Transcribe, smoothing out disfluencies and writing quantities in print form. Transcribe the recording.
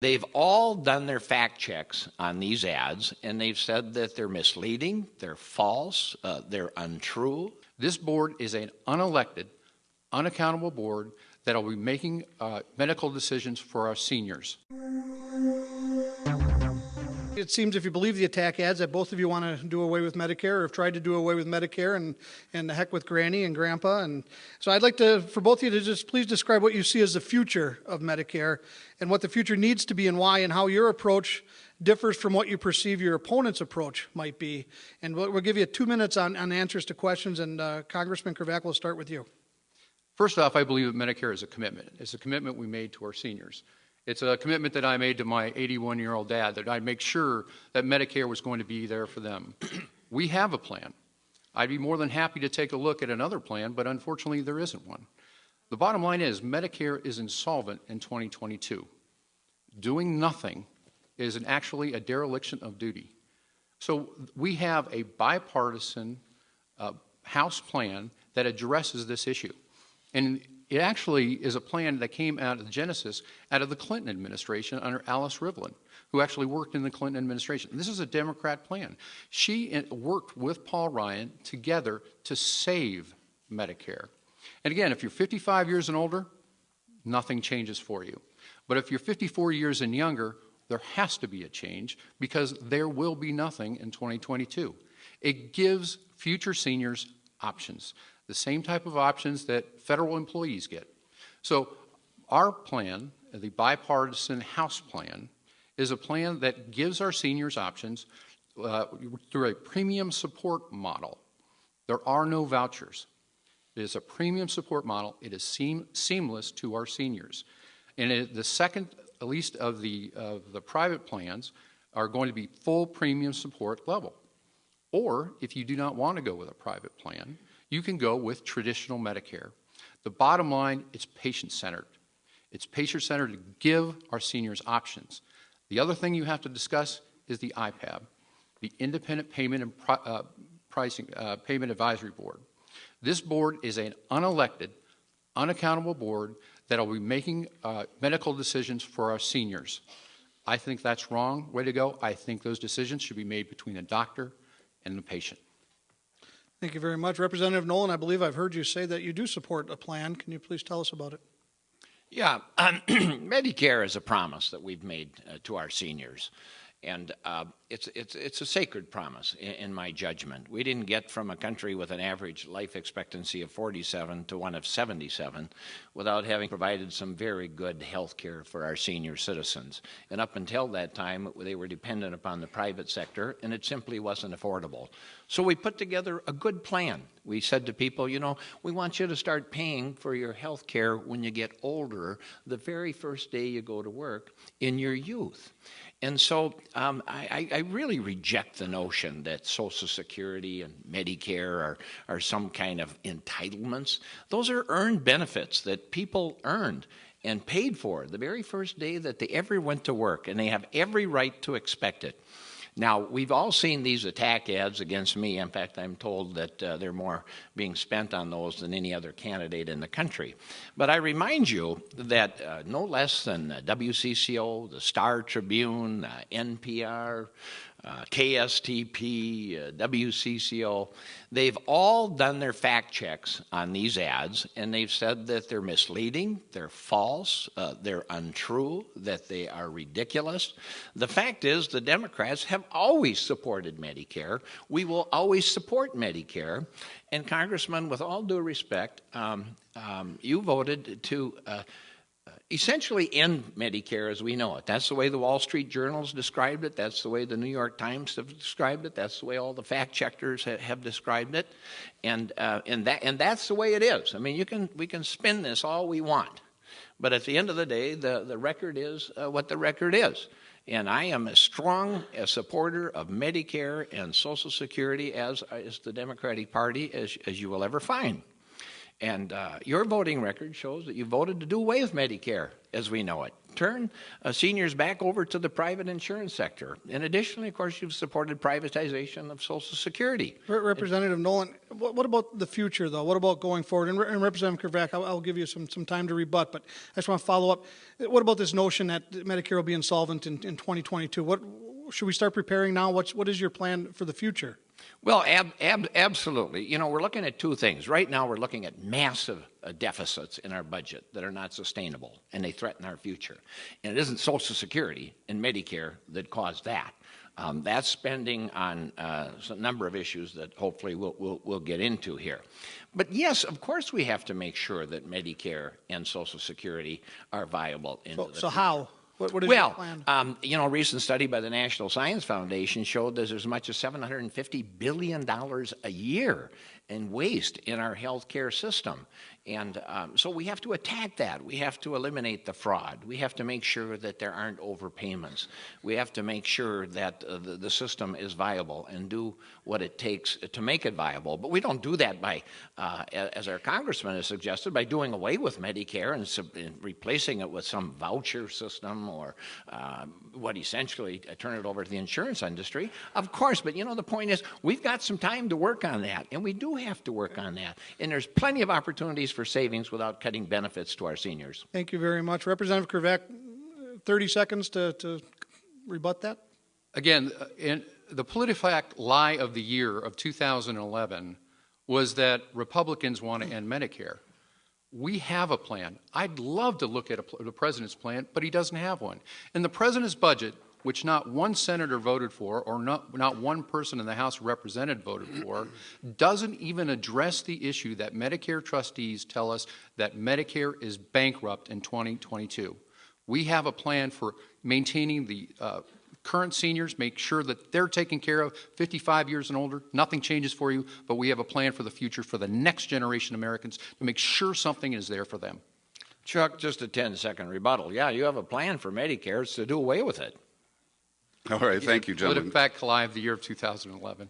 They've all done their fact checks on these ads, and they've said that they're misleading, they're false, they're untrue. This board is an unelected, unaccountable board that will be making medical decisions for our seniors. It seems, if you believe the attack ads, that both of you want to do away with Medicare, or have tried to do away with Medicare, and the heck with Granny and Grandpa. And so I'd like for both of you to just please describe what you see as the future of Medicare, and what the future needs to be, and why, and how your approach differs from what you perceive your opponent's approach might be. And we'll give you 2 minutes on answers to questions, and Congressman Cravaack, we'll start with you. First off, I believe that Medicare is a commitment. It's a commitment we made to our seniors. It's a commitment that I made to my 81-year-old dad, that I'd make sure that Medicare was going to be there for them. We have a plan. I'd be more than happy to take a look at another plan, but unfortunately there isn't one. The bottom line is Medicare is insolvent in 2022. Doing nothing is actually a dereliction of duty. So we have a bipartisan House plan that addresses this issue. And it actually is a plan that came out of the genesis out of the Clinton administration under Alice Rivlin, who actually worked in the Clinton administration. This is a Democrat plan. She worked with Paul Ryan together to save Medicare. And again, if you're 55 years and older, nothing changes for you. But if you're 54 years and younger, there has to be a change, because there will be nothing in 2022. It gives future seniors options, the same type of options that federal employees get. So our plan, the bipartisan House plan, is a plan that gives our seniors options through a premium support model. There are no vouchers. It is a premium support model. It is seamless to our seniors. And the second, at least of the private plans, are going to be full premium support level. Or if you do not want to go with a private plan, you can go with traditional Medicare. The bottom line, it's patient-centered. It's patient-centered to give our seniors options. The other thing you have to discuss is the IPAB, the Independent Payment and Payment Advisory Board. This board is an unelected, unaccountable board that will be making medical decisions for our seniors. I think that's wrong way to go. I think those decisions should be made between the doctor and the patient. Thank you very much. Representative Nolan, I believe I've heard you say that you do support a plan. Can you please tell us about it? Yeah, Medicare is a promise that we've made to our seniors. And it's a sacred promise in my judgment. We didn't get from a country with an average life expectancy of 47 to one of 77 without having provided some very good health care for our senior citizens. And up until that time, they were dependent upon the private sector, and it simply wasn't affordable. So we put together a good plan. We said to people, you know, we want you to start paying for your health care when you get older, the very first day you go to work in your youth. And so I really reject the notion that Social Security and Medicare are some kind of entitlements. Those are earned benefits that people earned and paid for the very first day that they ever went to work, and they have every right to expect it. Now, we've all seen these attack ads against me. In fact, I'm told that they're more being spent on those than any other candidate in the country. But I remind you that no less than WCCO, the Star Tribune, NPR, KSTP, WCCO, they've all done their fact checks on these ads, and they've said that they're misleading, they're false, they're untrue, that they are ridiculous. The fact is the Democrats have always supported Medicare. We will always support Medicare. And Congressman, with all due respect, you voted to essentially end Medicare as we know it. That's the way the Wall Street Journal's described it. That's the way the New York Times have described it. That's the way all the fact checkers have described it. And that's the way it is. I mean, we can spin this all we want. But at the end of the day, the record is what the record is. And I am as strong a supporter of Medicare and Social Security as the Democratic Party as you will ever find. And your voting record shows that you voted to do away with Medicare as we know it. turn seniors back over to the private insurance sector. And additionally, of course, you've supported privatization of Social Security. Representative Nolan, what about the future, though? What about going forward? And Representative Cravaack, I'll give you some time to rebut, but I just want to follow up. What about this notion that Medicare will be insolvent in 2022? What should we start preparing now? What is your plan for the future? Well, absolutely. You know, we're looking at two things. Right now, we're looking at massive deficits in our budget that are not sustainable, and they threaten our future. And it isn't Social Security and Medicare that caused that. That's spending on a number of issues that hopefully we'll get into here. But yes, of course, we have to make sure that Medicare and Social Security are viable. So how? What is your plan? You know, a recent study by the National Science Foundation showed there's as much as $750 billion a year in waste in our healthcare system. And so we have to attack that. We have to eliminate the fraud. We have to make sure that there aren't overpayments. We have to make sure that the system is viable and do what it takes to make it viable. But we don't do that by, as our congressman has suggested, by doing away with Medicare and replacing it with some voucher system or what essentially turn it over to the insurance industry. Of course, but you know, the point is we've got some time to work on that, and we do have to work on that. And there's plenty of opportunities for savings without cutting benefits to our seniors. Thank you very much. Representative Cravaack, 30 seconds to rebut that. Again, in the PolitiFact lie of the year of 2011 was that Republicans want to end Medicare. We have a plan. I'd love to look at the president's plan, but he doesn't have one. And the president's budget, which not one senator voted for or not one person in the House represented voted for, doesn't even address the issue that Medicare trustees tell us that Medicare is bankrupt in 2022. We have a plan for maintaining the current seniors, make sure that they're taken care of, 55 years and older. Nothing changes for you, but we have a plan for the future for the next generation of Americans to make sure something is there for them. Chuck, just a 10-second rebuttal. Yeah, you have a plan for Medicare. It's to do away with it. All right, thank you, gentlemen. PolitiFact lie of the year of 2011.